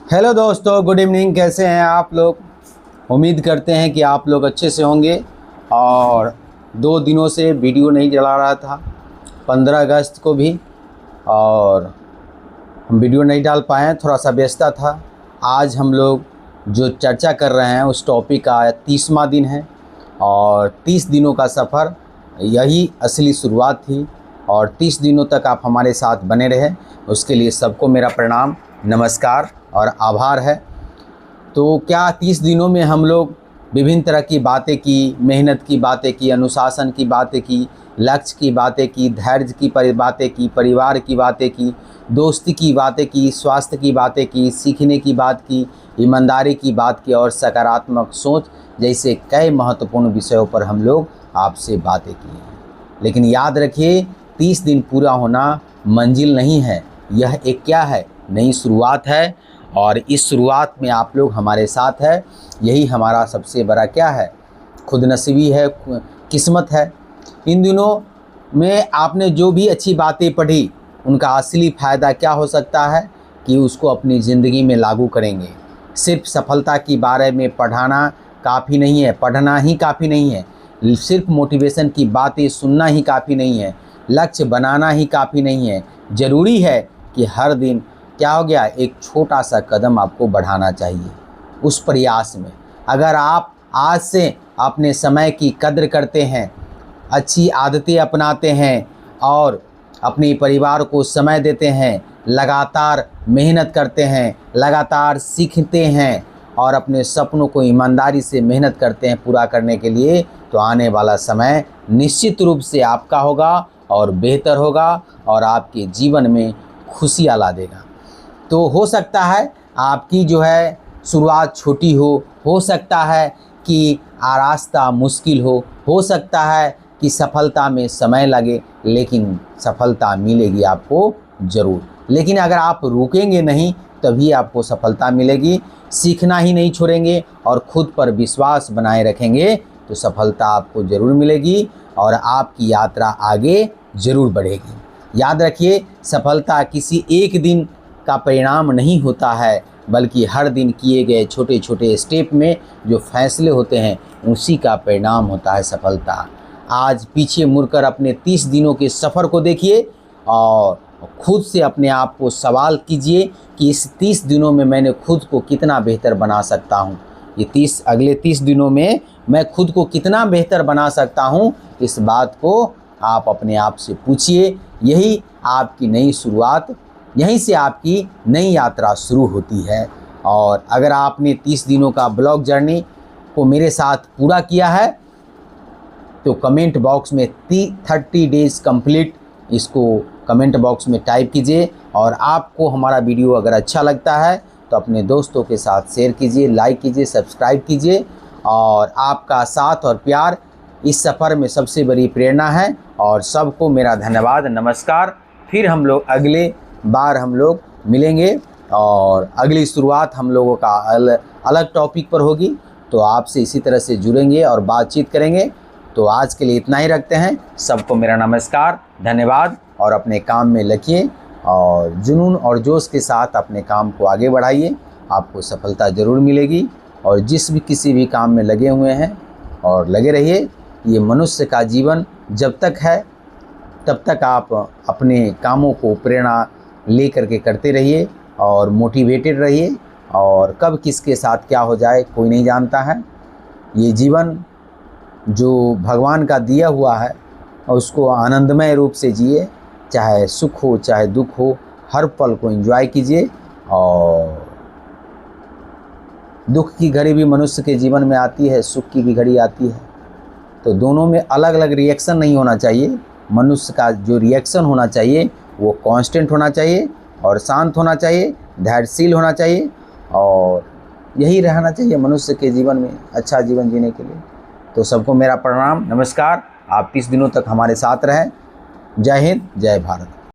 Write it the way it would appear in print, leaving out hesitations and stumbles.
Hello दोस्तों, good evening. कैसे हैं आप लोग? उम्मीद करते हैं कि आप लोग अच्छे से होंगे। और 2 दिनों से वीडियो नहीं चला रहा था, 15 अगस्त को भी, और हम वीडियो नहीं डाल पाए, थोड़ा सा व्यस्तता था। आज हम लोग जो चर्चा कर रहे हैं उस टॉपिक का 30वां दिन है, और 30 दिनों का सफ़र यही असली शुरुआत थी। और 30 दिनों तक आप हमारे साथ बने रहे, उसके लिए सबको मेरा प्रणाम, नमस्कार और आभार है। तो क्या 30 दिनों में हम लोग विभिन्न तरह की बातें की, मेहनत की बातें की, अनुशासन की बातें की, लक्ष्य की बातें की, धैर्य की बातें की, परिवार की बातें की, दोस्ती की बातें की, स्वास्थ्य की बातें की, सीखने की बात की, ईमानदारी की बात की और सकारात्मक सोच जैसे कई महत्वपूर्ण विषयों पर हम लोग आपसे बातें की हैं। लेकिन याद रखिए, 30 दिन पूरा होना मंजिल नहीं है, यह एक क्या है, नई शुरुआत है। और इस शुरुआत में आप लोग हमारे साथ है, यही हमारा सबसे बड़ा क्या है, खुदनसीबी है, किस्मत है। इन दिनों में आपने जो भी अच्छी बातें पढ़ी, उनका असली फ़ायदा क्या हो सकता है कि उसको अपनी ज़िंदगी में लागू करेंगे। सिर्फ सफलता के बारे में पढ़ाना काफ़ी नहीं है, पढ़ना ही काफ़ी नहीं है, सिर्फ मोटिवेशन की बातें सुनना ही काफ़ी नहीं है, लक्ष्य बनाना ही काफ़ी नहीं है। ज़रूरी है कि हर दिन क्या हो गया, एक छोटा सा कदम आपको बढ़ाना चाहिए उस प्रयास में। अगर आप आज से अपने समय की कद्र करते हैं, अच्छी आदतें अपनाते हैं और अपने परिवार को समय देते हैं, लगातार मेहनत करते हैं, लगातार सीखते हैं और अपने सपनों को ईमानदारी से मेहनत करते हैं पूरा करने के लिए, तो आने वाला समय निश्चित रूप से आपका होगा और बेहतर होगा और आपके जीवन में खुशियाँ ला देगा। तो हो सकता है आपकी जो है शुरुआत छोटी हो सकता है कि रास्ता मुश्किल हो सकता है कि सफलता में समय लगे, लेकिन सफलता मिलेगी आपको ज़रूर। लेकिन अगर आप रुकेंगे नहीं तभी आपको सफलता मिलेगी। सीखना ही नहीं छोड़ेंगे और खुद पर विश्वास बनाए रखेंगे तो सफलता आपको ज़रूर मिलेगी और आपकी यात्रा आगे ज़रूर बढ़ेगी। याद रखिए, सफलता किसी एक दिन का परिणाम नहीं होता है, बल्कि हर दिन किए गए छोटे छोटे स्टेप में जो फैसले होते हैं उसी का परिणाम होता है सफलता। आज पीछे मुड़कर अपने 30 दिनों के सफ़र को देखिए और खुद से अपने आप को सवाल कीजिए कि इस 30 दिनों में मैंने खुद को कितना बेहतर बना सकता हूँ। ये अगले 30 दिनों में मैं खुद को कितना बेहतर बना सकता हूँ, इस बात को आप अपने आप से पूछिए। यही आपकी नई शुरुआत, यहीं से आपकी नई यात्रा शुरू होती है। और अगर आपने 30 दिनों का ब्लॉग जर्नी को मेरे साथ पूरा किया है तो कमेंट बॉक्स में 30 डेज़ कंप्लीट इसको कमेंट बॉक्स में टाइप कीजिए। और आपको हमारा वीडियो अगर अच्छा लगता है तो अपने दोस्तों के साथ शेयर कीजिए, लाइक कीजिए, सब्सक्राइब कीजिए। और आपका साथ और प्यार इस सफ़र में सबसे बड़ी प्रेरणा है। और सबको मेरा धन्यवाद, नमस्कार। फिर हम लोग अगले बार हम लोग मिलेंगे और अगली शुरुआत हम लोगों का अलग टॉपिक पर होगी, तो आपसे इसी तरह से जुड़ेंगे और बातचीत करेंगे। तो आज के लिए इतना ही रखते हैं। सबको मेरा नमस्कार, धन्यवाद। और अपने काम में लगिए और जुनून और जोश के साथ अपने काम को आगे बढ़ाइए, आपको सफलता ज़रूर मिलेगी। और किसी भी काम में लगे हुए हैं और लगे रहिए। ये मनुष्य का जीवन जब तक है तब तक आप अपने कामों को प्रेरणा ले करके करते रहिए और मोटिवेटेड रहिए। और कब किसके साथ क्या हो जाए कोई नहीं जानता है। ये जीवन जो भगवान का दिया हुआ है उसको आनंदमय रूप से जिए, चाहे सुख हो चाहे दुख हो, हर पल को एंजॉय कीजिए। और दुख की घड़ी भी मनुष्य के जीवन में आती है, सुख की भी घड़ी आती है, तो दोनों में अलग अलग रिएक्शन नहीं होना चाहिए। मनुष्य का जो रिएक्शन होना चाहिए वो कांस्टेंट होना चाहिए और शांत होना चाहिए, धैर्यशील होना चाहिए। और यही रहना चाहिए मनुष्य के जीवन में अच्छा जीवन जीने के लिए। तो सबको मेरा प्रणाम, नमस्कार। आप 30 दिनों तक हमारे साथ रहें। जय हिंद, जय भारत।